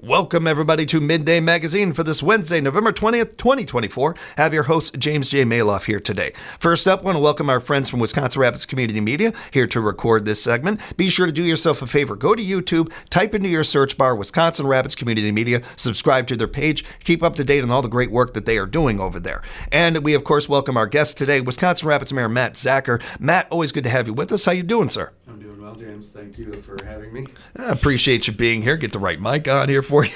Welcome, everybody, to Midday Magazine for this Wednesday, November 20th, 2024. I have your host, James J. Malouf, here today. First up, I want to welcome our friends from Wisconsin Rapids Community Media here to record this segment. Be sure to do yourself a favor. Go to YouTube, type into your search bar Wisconsin Rapids Community Media, subscribe to their page, keep up to date on all the great work that they are doing over there. And we, of course, welcome our guest today, Wisconsin Rapids Mayor Matt Zacher. Matt, always good to have you with us. How you doing, sir? I'm doing well, James. Thank you for having me. I appreciate you being here. Get the right mic on here for you.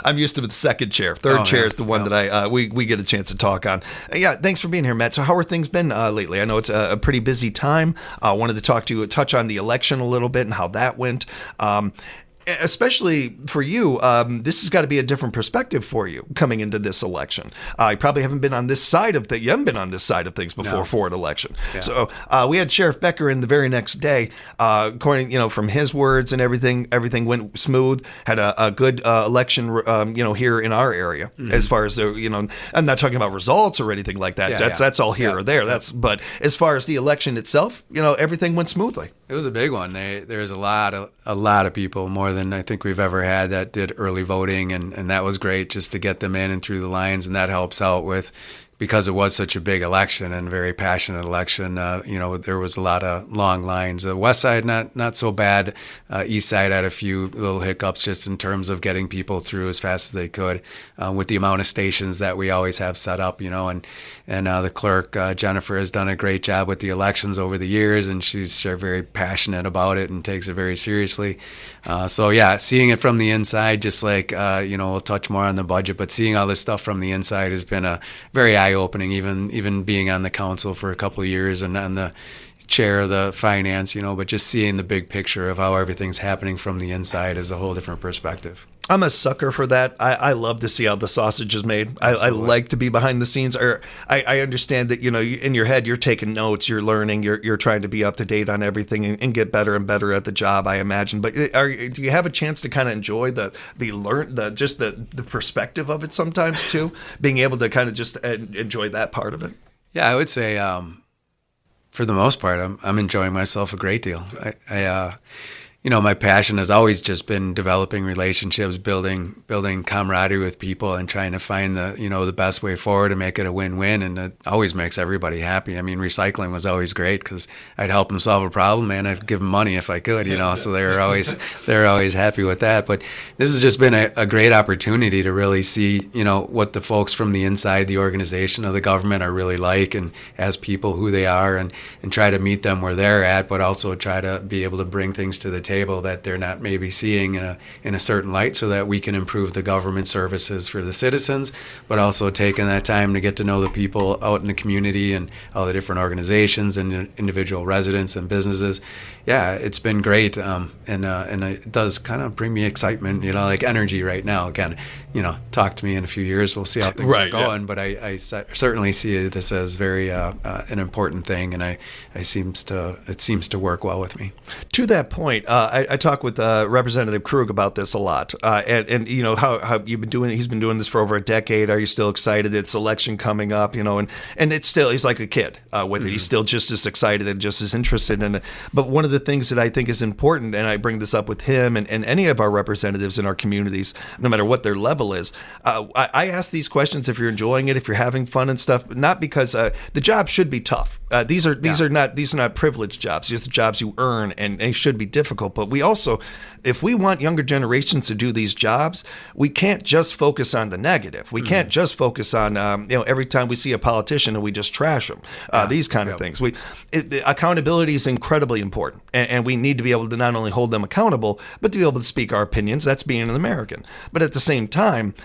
I'm used to the second chair. Third chair is the one that we get a chance to talk on. Yeah, thanks for being here, Matt. So how are things been lately? I know it's a pretty busy time. I wanted to talk to you, touch on the election a little bit and how that went. Especially for you, this has got to be a different perspective for you coming into this election. You probably haven't been on this side of you haven't been on this side of things before for an election. Yeah. So we had Sheriff Becker in the very next day. According, from his words and everything went smooth. Had a good election, here in our area. Mm-hmm. As far as I'm not talking about results or anything like that. That's all here or there. But as far as the election itself, everything went smoothly. It was a big one. There's a lot of people, more than I think we've ever had, that did early voting, and that was great just to get them in and through the lines, and that helps out with, because it was such a big election and very passionate election. There was a lot of long lines. The west side not so bad. East side had a few little hiccups just in terms of getting people through as fast as they could, with the amount of stations that we always have set up. And the clerk Jennifer has done a great job with the elections over the years, and she's very passionate about it and takes it very seriously. Seeing it from the inside, just like we'll touch more on the budget, but seeing all this stuff from the inside has been a very eye-opening, even being on the council for a couple of years and on the chair of the finance, but just seeing the big picture of how everything's happening from the inside is a whole different perspective. I'm a sucker for that. I love to see how the sausage is made. I like to be behind the scenes. I understand that, in your head, you're taking notes, you're learning, you're trying to be up to date on everything and get better and better at the job, I imagine. But do you have a chance to kind of enjoy the perspective of it sometimes too? Being able to kind of just enjoy that part of it? Yeah, I would say for the most part, I'm enjoying myself a great deal. My passion has always just been developing relationships, building camaraderie with people, and trying to find the best way forward and make it a win-win. And it always makes everybody happy. I mean, recycling was always great because I'd help them solve a problem and I'd give them money if I could, so they were always happy with that. But this has just been a great opportunity to really see, what the folks from the inside the organization of the government are really like, and as people, who they are, and try to meet them where they're at, but also try to be able to bring things to the table that they're not maybe seeing in a certain light, so that we can improve the government services for the citizens, but also taking that time to get to know the people out in the community and all the different organizations and individual residents and businesses. Yeah, it's been great, and it does kind of bring me excitement, like energy right now. Again, talk to me in a few years, we'll see how things are going. Yeah. But I certainly see this as very an important thing, and it seems to work well with me. To that point, I talk with Representative Krug about this a lot, and how you've been doing. He's been doing this for over a decade. Are you still excited? It's election coming up, and it's still, he's like a kid with it. He's still just as excited and just as interested in it. But one of the things that I think is important, and I bring this up with him and any of our representatives in our communities, no matter what their level is, I ask these questions if you're enjoying it, if you're having fun and stuff, not because the job should be tough. These are not privileged jobs. These are jobs you earn, and they should be difficult. But we also, if we want younger generations to do these jobs, we can't just focus on the negative. We can't just focus on every time we see a politician and we just trash them. These kind of things. Accountability is incredibly important, and we need to be able to not only hold them accountable, but to be able to speak our opinions. That's being an American. But at the same time,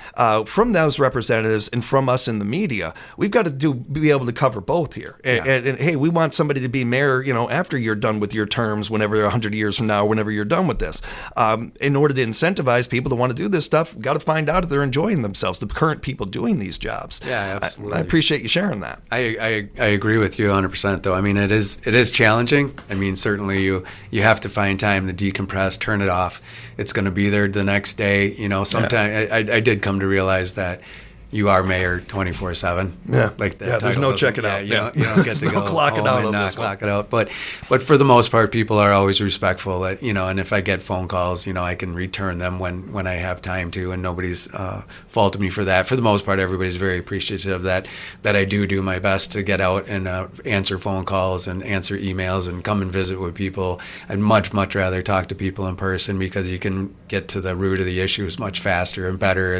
from those representatives and from us in the media, we've got to be able to cover both here. And hey, we want somebody to be mayor, after you're done with your terms, whenever 100 years from now, whenever you're done with this. In order to incentivize people to want to do this stuff, we've got to find out if they're enjoying themselves, the current people doing these jobs. Yeah, absolutely. I appreciate you sharing that. I agree with you 100%, though. I mean, it is challenging. I mean, certainly you have to find time to decompress, turn it off. It's going to be there the next day. Sometimes I did come to realize that you are mayor 24/7. Yeah. Like that. Yeah, there's no checking out. You don't get to no go clocking home out and on not this one. clock it out. But for the most part, people are always respectful. That and if I get phone calls, I can return them when I have time to, and nobody's faulted me for that. For the most part, everybody's very appreciative that I do my best to get out and answer phone calls and answer emails and come and visit with people. I'd much rather talk to people in person because you can get to the root of the issues much faster and better,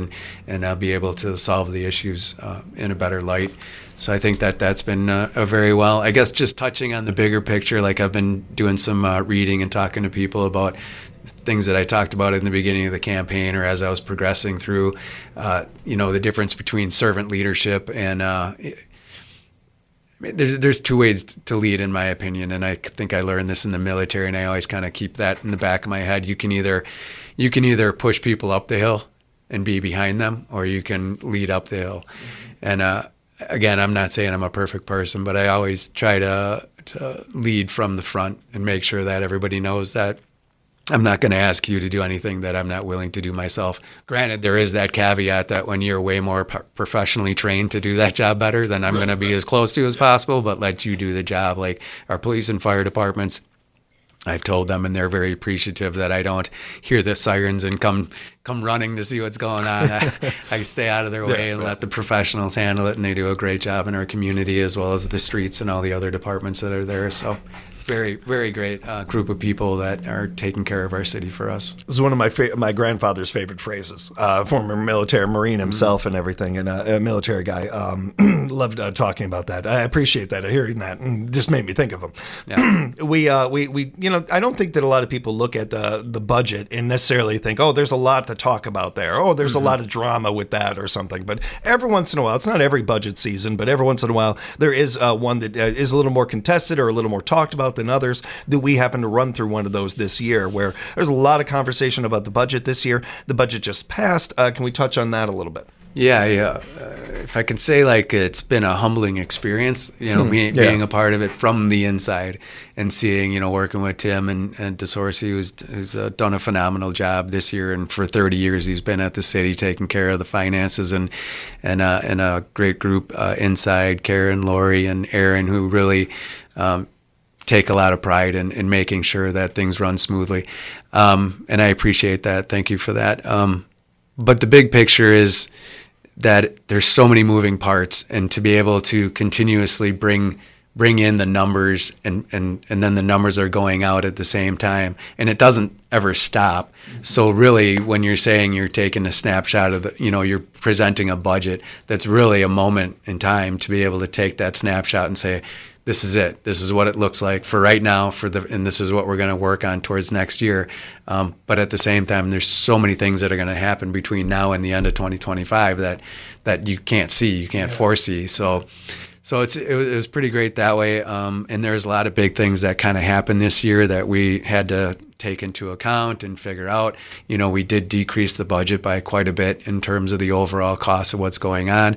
and be able to solve the issues in a better light. So I think that's been a very well. I guess just touching on the bigger picture, like I've been doing some reading and talking to people about things that I talked about in the beginning of the campaign, or as I was progressing through, the difference between servant leadership and there's two ways to lead, in my opinion, and I think I learned this in the military, and I always kind of keep that in the back of my head. You can either push people up the hill and be behind them, or you can lead up the hill. And again, I'm not saying I'm a perfect person, but I always try to lead from the front and make sure that everybody knows that I'm not going to ask you to do anything that I'm not willing to do myself. Granted, there is that caveat that when you're way more professionally trained to do that job better, then I'm going to be as close to as possible, but let you do the job. Like our police and fire departments, I've told them, and they're very appreciative that I don't hear the sirens and come running to see what's going on. I stay out of their way and let the professionals handle it, and they do a great job in our community as well as the streets and all the other departments that are there. So very, very great group of people that are taking care of our city for us. This is one of my grandfather's favorite phrases. Former military Marine himself and everything, and a military guy. Loved talking about that. I appreciate that. Hearing that, and just made me think of him. Yeah. we I don't think that a lot of people look at the budget and necessarily think, oh, there's a lot to talk about there. Oh, there's a lot of drama with that or something. But every once in a while, it's not every budget season, but every once in a while, there is one that is a little more contested or a little more talked about than others. That we happen to run through one of those this year, where there's a lot of conversation about the budget this year. The budget just passed. Can we touch on that a little bit? Yeah. If I can say, like, it's been a humbling experience, being a part of it from the inside and seeing, working with Tim and DeSorsi, who's done a phenomenal job this year. And for 30 years, he's been at the city taking care of the finances and a great group inside, Karen, Lori, and Aaron, who really take a lot of pride in making sure that things run smoothly. And I appreciate that. Thank you for that. But the big picture is that there's so many moving parts, and to be able to continuously bring in the numbers and then the numbers are going out at the same time, and it doesn't ever stop. So really, when you're saying you're taking a snapshot of you're presenting a budget, that's really a moment in time to be able to take that snapshot and say, this is it. This is what it looks like for right now, and this is what we're going to work on towards next year. But at the same time, there's so many things that are going to happen between now and the end of 2025 that you can't see, you can't foresee. So it was pretty great that way. And there's a lot of big things that kind of happened this year that we had to take into account and figure out. We did decrease the budget by quite a bit in terms of the overall cost of what's going on.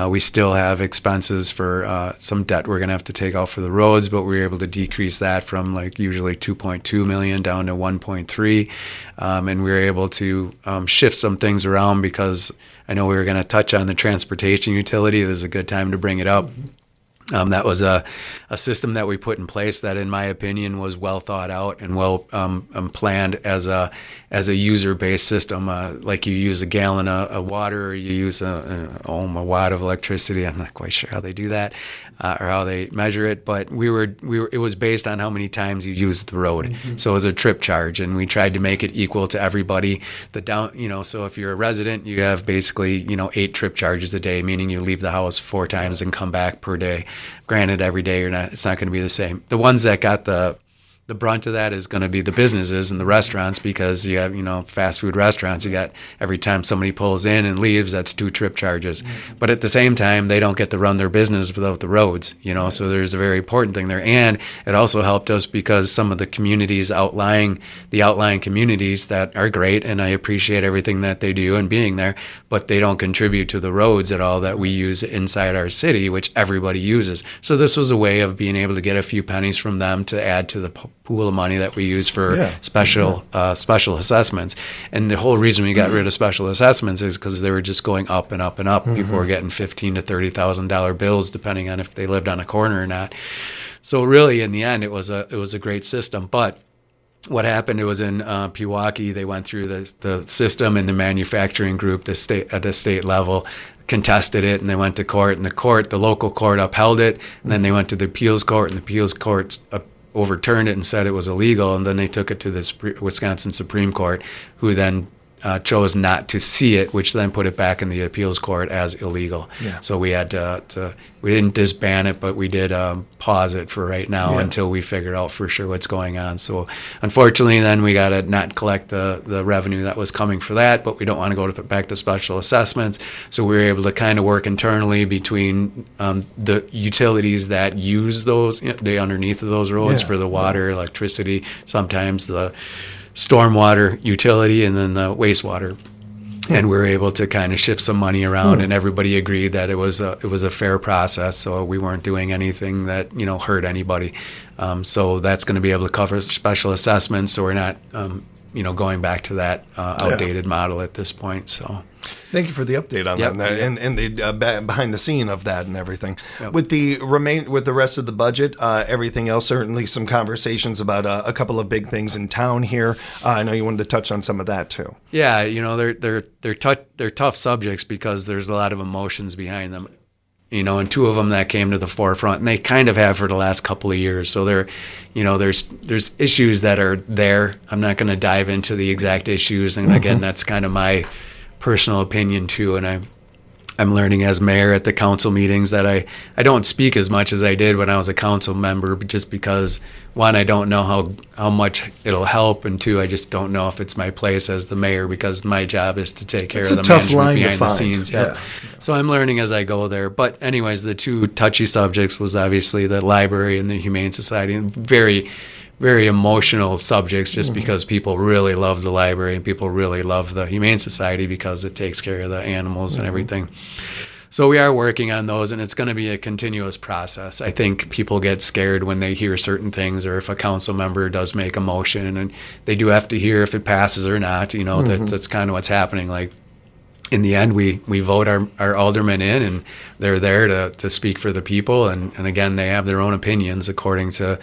We still have expenses for some debt we're going to have to take out for the roads, but we were able to decrease that from like usually $2.2 million down to $1.3. And we were able to shift some things around because I know we were going to touch on the transportation utility. This is a good time to bring it up. That was a system that we put in place that, in my opinion, was well thought out and well planned as a user-based system. Like you use a gallon of water, or you use a watt of electricity. I'm not quite sure how they do that or how they measure it, but it was based on how many times you used the road. Mm-hmm. So it was a trip charge, and we tried to make it equal to everybody. So if you're a resident, you have basically 8 trip charges a day, meaning you leave the house 4 times and come back per day. Granted, every day it's not going to be the same. The ones that got the brunt of that is going to be the businesses and the restaurants, because you have, fast food restaurants. You got every time somebody pulls in and leaves, that's 2 trip charges. Mm-hmm. But at the same time, they don't get to run their business without the roads, so there's a very important thing there. And it also helped us because some of the communities outlying communities that are great, and I appreciate everything that they do and being there, but they don't contribute to the roads at all that we use inside our city, which everybody uses. So this was a way of being able to get a few pennies from them to add to the pool of money that we use for Yeah. special assessments. And the whole reason we got rid of special assessments is because they were just going up and up and up. People were getting $15,000 to $30,000 bills depending on if they lived on a corner or not. So really, in the end, it was a great system. But what happened, it was in Pewaukee. They went through the system, and the manufacturing group at the state level contested it, and they went to court, and the local court upheld it, and then they went to the appeals court, and the appeals court overturned it and said it was illegal, and then they took it to the Wisconsin Supreme Court, who then chose not to see it, which then put it back in the appeals court as illegal. Yeah. So we had we didn't disband it, but we did pause it for right now until we figured out for sure what's going on. So unfortunately, then we got to not collect the revenue that was coming for that, but we don't want to go back to special assessments. So we were able to kind of work internally between the utilities that use those, the underneath of those roads for the water, electricity, sometimes the stormwater utility, and then the wastewater. And we were able to kind of shift some money around, and everybody agreed that it was a fair process. So we weren't doing anything that hurt anybody. So that's going to be able to cover special assessments. So we're not going back to that outdated model at this point. So. Thank you for the update on that and the behind the scene of that and everything. Yep. With the rest of the budget, everything else, certainly some conversations about a couple of big things in town here. I know you wanted to touch on some of that too. Yeah, they're tough subjects because there's a lot of emotions behind them. And two of them that came to the forefront, and they kind of have for the last couple of years. So there's issues that are there. I'm not going to dive into the exact issues, and again, that's kind of my personal opinion too, and I'm learning as mayor at the council meetings that I don't speak as much as I did when I was a council member, just because one, I don't know how much it'll help, and two, I just don't know if it's my place as the mayor, because my job is to take care of the management behind the scenes. Yeah. So I'm learning as I go there. But anyways, the two touchy subjects was obviously the library and the Humane Society, and very, very emotional subjects, just because people really love the library and people really love the Humane Society because it takes care of the animals and everything. So we are working on those, and it's going to be a continuous process. I think people get scared when they hear certain things, or if a council member does make a motion, and they do have to hear if it passes or not. That's kind of what's happening. Like, in the end, we vote our aldermen in, and they're there to speak for the people. And again, they have their own opinions according to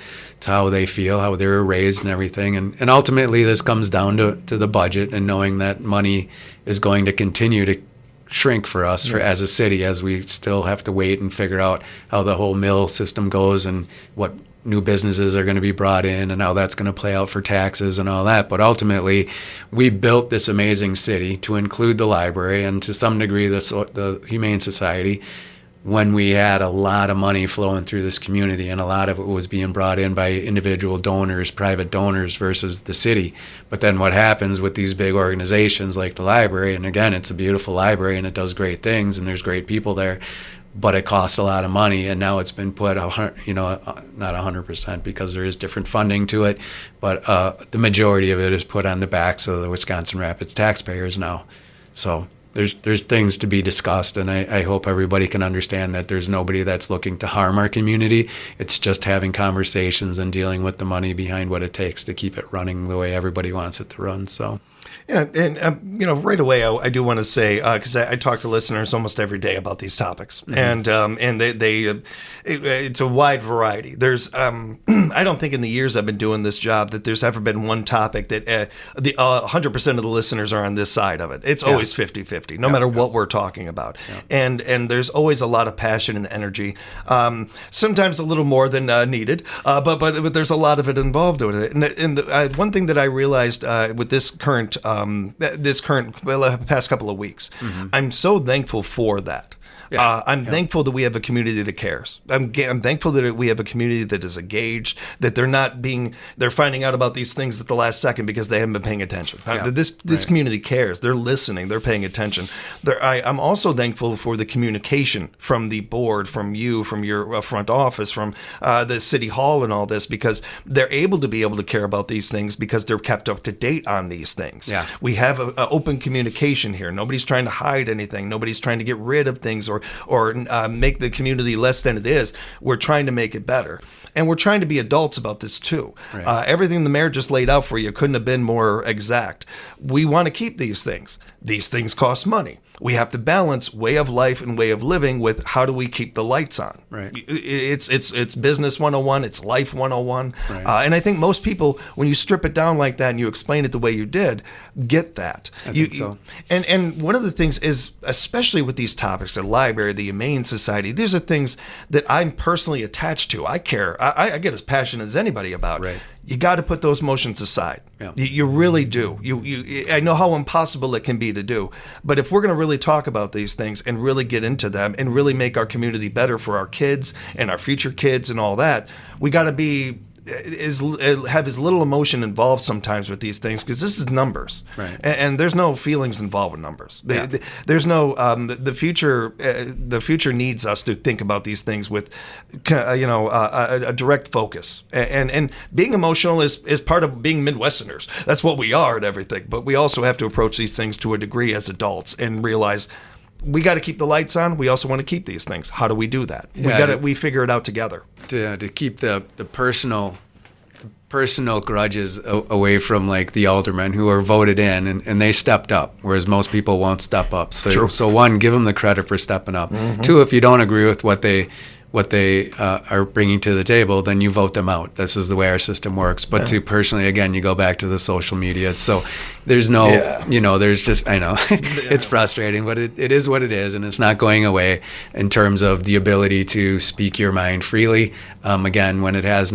how they feel, how they were raised and everything. And ultimately, this comes down to the budget and knowing that money is going to continue to shrink for us as a city, as we still have to wait and figure out how the whole mill system goes and what new businesses are going to be brought in and how that's going to play out for taxes and all that. But ultimately, we built this amazing city to include the library and to some degree the Humane Society, when we had a lot of money flowing through this community, and a lot of it was being brought in by individual donors, private donors, versus the city. But then what happens with these big organizations like the library, and again, it's a beautiful library and it does great things and there's great people there, but it costs a lot of money, and now it's been put, not 100% because there is different funding to it, but the majority of it is put on the backs of the Wisconsin Rapids taxpayers now. So there's things to be discussed, and I hope everybody can understand that there's nobody that's looking to harm our community. It's just having conversations and dealing with the money behind what it takes to keep it running the way everybody wants it to run. So. Yeah, and right away, I do want to say, because I talk to listeners almost every day about these topics, and it's a wide variety. There's I don't think in the years I've been doing this job that there's ever been one topic that 100% of the listeners are on this side of it. It's always 50-50, no matter what we're talking about, and there's always a lot of passion and energy, sometimes a little more than needed, but there's a lot of it involved with it. And one thing that I realized with this current past couple of weeks, I'm so thankful for that. I'm thankful that we have a community that cares. I'm thankful that we have a community that is engaged, that they're finding out about these things at the last second because they haven't been paying attention. This community cares. They're listening. They're paying attention. I'm also thankful for the communication from the board, from you, from your front office, from the city hall and all this, because they're able to care about these things because they're kept up to date on these things. Yeah. We have a open communication here. Nobody's trying to hide anything. Nobody's trying to get rid of things or make the community less than it is. We're trying to make it better. And we're trying to be adults about this too. Right. Everything the mayor just laid out for you couldn't have been more exact. We want to keep these things. These things cost money. We have to balance way of life and way of living with how do we keep the lights on. Right. It's business 101. It's life 101. Right. And I think most people, when you strip it down like that and you explain it the way you did, get that. I think so. And one of the things is, especially with these topics, the library, the Humane Society, these are things that I'm personally attached to. I care. I get as passionate as anybody about. Right. You got to put those emotions aside. Yeah. You really do. I know how impossible it can be to do, but if we're going to really talk about these things and really get into them and really make our community better for our kids and our future kids and all that, we got to have as little emotion involved sometimes with these things, because this is numbers, right? And there's no feelings involved with numbers. Yeah. There's no the future. The future needs us to think about these things with, a direct focus. And being emotional is part of being Midwesterners. That's what we are and everything. But we also have to approach these things to a degree as adults and realize we got to keep the lights on. We also want to keep these things. How do we do that? We figure it out together. To keep the personal grudges away from like the aldermen who are voted in and they stepped up, whereas most people won't step up. So one, give them the credit for stepping up. Mm-hmm. Two, if you don't agree with what they are bringing to the table, then you vote them out. This is the way our system works. But to personally, again, you go back to the social media. So there's no, there's just, I know, it's frustrating, but it is what it is, and it's not going away in terms of the ability to speak your mind freely. Again, when it has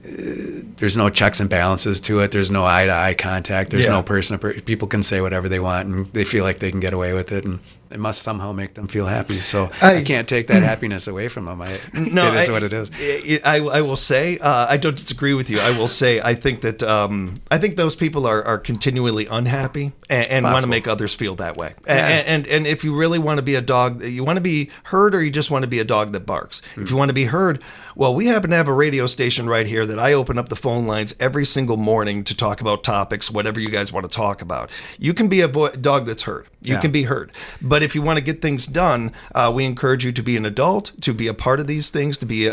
there's no checks and balances to it. There's no eye-to-eye contact. There's no people can say whatever they want, and they feel like they can get away with it, and it must somehow make them feel happy. So I can't take that happiness away from them. It is what it is. I will say, I don't disagree with you. I will say, I think that I think those people are continually unhappy and want to make others feel that way. Yeah. And if you really want to be a dog, you want to be heard, or you just want to be a dog that barks. Mm-hmm. If you want to be heard, well, we happen to have a radio station right here that I open up the phone lines every single morning to talk about topics, whatever you guys want to talk about. You can be a dog that's heard. You can be heard. But if you want to get things done, we encourage you to be an adult, to be a part of these things, to be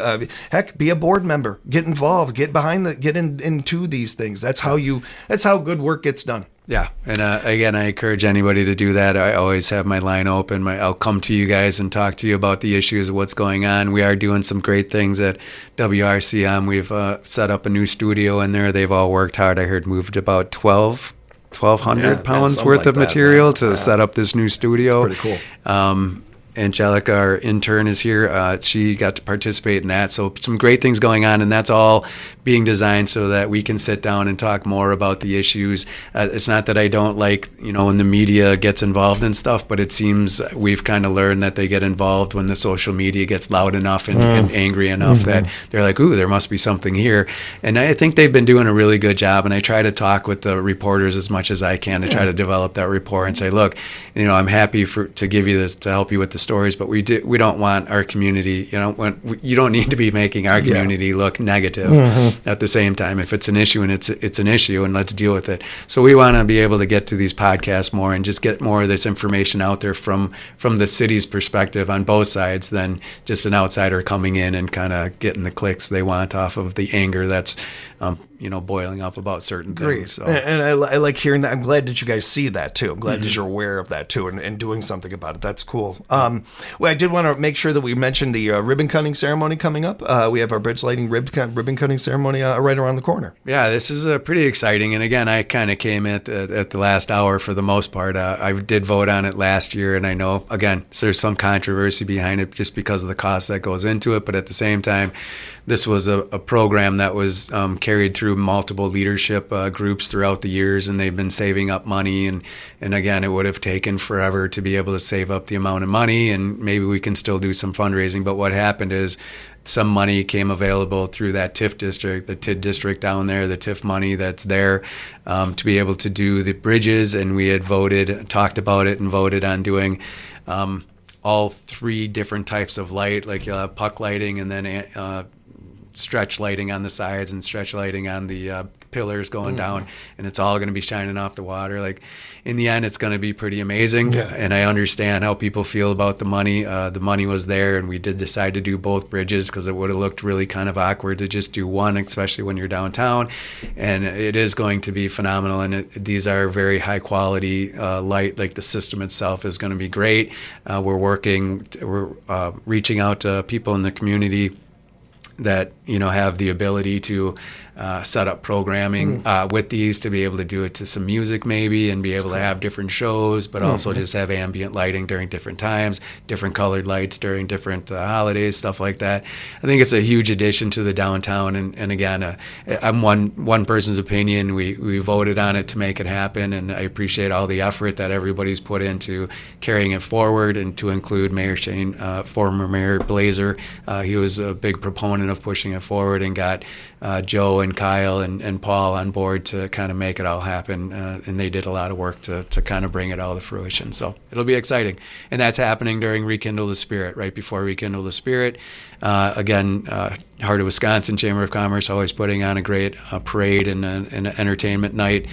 be a board member, get involved, get into these things. That's how good work gets done. Yeah, and again, I encourage anybody to do that. I always have my line open. I'll come to you guys and talk to you about the issues of what's going on. We are doing some great things at WRCM. We've set up a new studio in there. They've all worked hard. I heard moved about 1,200 pounds worth of material to set up this new studio. That's pretty cool. Angelica, our intern, is here. She got to participate in that. So some great things going on, and that's all being designed so that we can sit down and talk more about the issues. It's not that I don't like, when the media gets involved in stuff, but it seems we've kind of learned that they get involved when the social media gets loud enough and angry enough that they're like, ooh, there must be something here. And I think they've been doing a really good job, and I try to talk with the reporters as much as I can to try to develop that rapport and say, look, I'm happy to give you this, to help you with the stories, but we don't want our community, you don't need to be making our community look negative. At the same time. If it's an issue, and it's an issue, and let's deal with it. So we want to be able to get to these podcasts more and just get more of this information out there from the city's perspective on both sides than just an outsider coming in and kind of getting the clicks they want off of the anger that's boiling up about certain things. So. And I like hearing that. I'm glad that you guys see that too. I'm glad that you're aware of that too and doing something about it. That's cool. Well, I did want to make sure that we mentioned the ribbon cutting ceremony coming up. We have our bridge lighting ribbon cutting ceremony right around the corner. Yeah, this is pretty exciting. And again, I kind of came at the last hour for the most part. I did vote on it last year, and I know, again, there's some controversy behind it just because of the cost that goes into it. But at the same time, this was a program that was carried through multiple leadership groups throughout the years, and they've been saving up money. And again, it would have taken forever to be able to save up the amount of money, and maybe we can still do some fundraising. But what happened is some money came available through that TIF district, the TID district down there, the TIF money that's there to be able to do the bridges. And we had talked about it and voted on doing all three different types of light, like puck lighting, and then stretch lighting on the sides and stretch lighting on the pillars going down, and it's all going to be shining off the water. Like, in the end, it's going to be pretty amazing. And I understand how people feel about the money. The money was there, and we did decide to do both bridges because it would have looked really kind of awkward to just do one, especially when you're downtown. And it is going to be phenomenal. And these are very high quality light. Like, the system itself is going to be great. We're reaching out to people in the community that have the ability to set up programming with these, to be able to do it to some music maybe, and be able to have different shows, but also just have ambient lighting during different times, different colored lights during different holidays, stuff like that. I think it's a huge addition to the downtown. And again, I'm one person's opinion. We voted on it to make it happen, and I appreciate all the effort that everybody's put into carrying it forward, and to include Mayor Shane, former Mayor Blazer. He was a big proponent of pushing it forward, and got Joe and Kyle and Paul on board to kind of make it all happen. And they did a lot of work to kind of bring it all to fruition. So it'll be exciting. And that's happening during Rekindle the Spirit, right before Rekindle the Spirit. Again, Heart of Wisconsin Chamber of Commerce always putting on a great parade and an entertainment night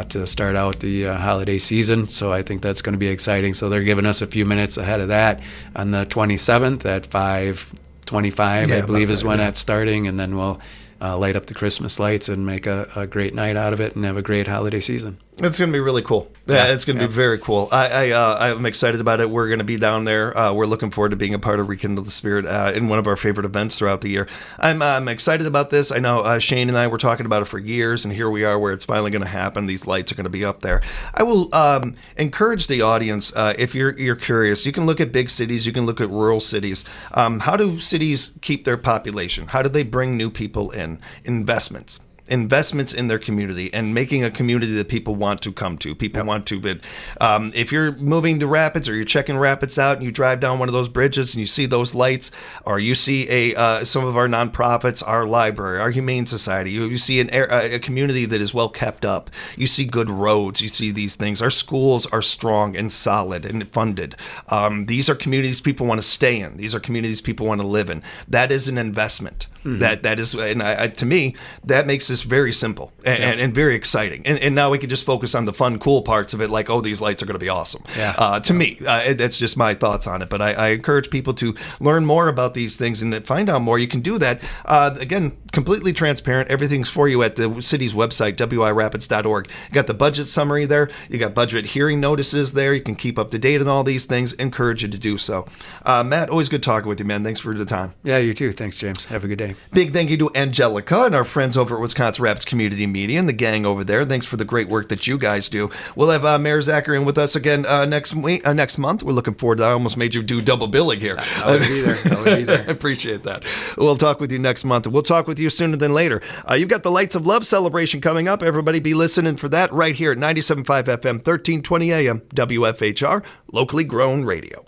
to start out the holiday season. So I think that's going to be exciting. So they're giving us a few minutes ahead of that on the 27th at 5:25, I believe, is when that's starting. And then we'll light up the Christmas lights and make a great night out of it, and have a great holiday season. It's going to be really cool. Yeah, it's going to be very cool. I'm excited about it. We're going to be down there. We're looking forward to being a part of Rekindle the Spirit in one of our favorite events throughout the year. I'm excited about this. I know Shane and I were talking about it for years, and here we are where it's finally going to happen. These lights are going to be up there. I will encourage the audience, if you're curious, you can look at big cities, you can look at rural cities. How do cities keep their population? How do they bring new people in? Investments in their community, and making a community that people want to come to. People want to, but if you're moving to Rapids, or you're checking Rapids out, and you drive down one of those bridges and you see those lights, or you see some of our nonprofits, our library, our Humane Society, you see a community that is well kept up. You see good roads. You see these things. Our schools are strong and solid and funded. These are communities people want to stay in. These are communities people want to live in. That is an investment. That is, and to me, that makes this very simple and very exciting. And now we can just focus on the fun, cool parts of it, like, oh, these lights are going to be awesome. To me, that's just my thoughts on it. But I encourage people to learn more about these things and find out more. You can do that. Again, completely transparent. Everything's for you at the city's website, wirapids.org. You got the budget summary there. You got budget hearing notices there. You can keep up to date on all these things. Encourage you to do so. Matt, always good talking with you, man. Thanks for the time. Yeah, you too. Thanks, James. Have a good day. Big thank you to Angelica and our friends over at Wisconsin Rapids Community Media and the gang over there. Thanks for the great work that you guys do. We'll have Mayor Zachary in with us again next month. We're looking forward to. I almost made you do double billing here. I would be there. I appreciate that. We'll talk with you next month. We'll talk with you sooner than later. You've got the Lights of Love celebration coming up. Everybody be listening for that right here at 97.5 FM, 1320 AM, WFHR, locally grown radio.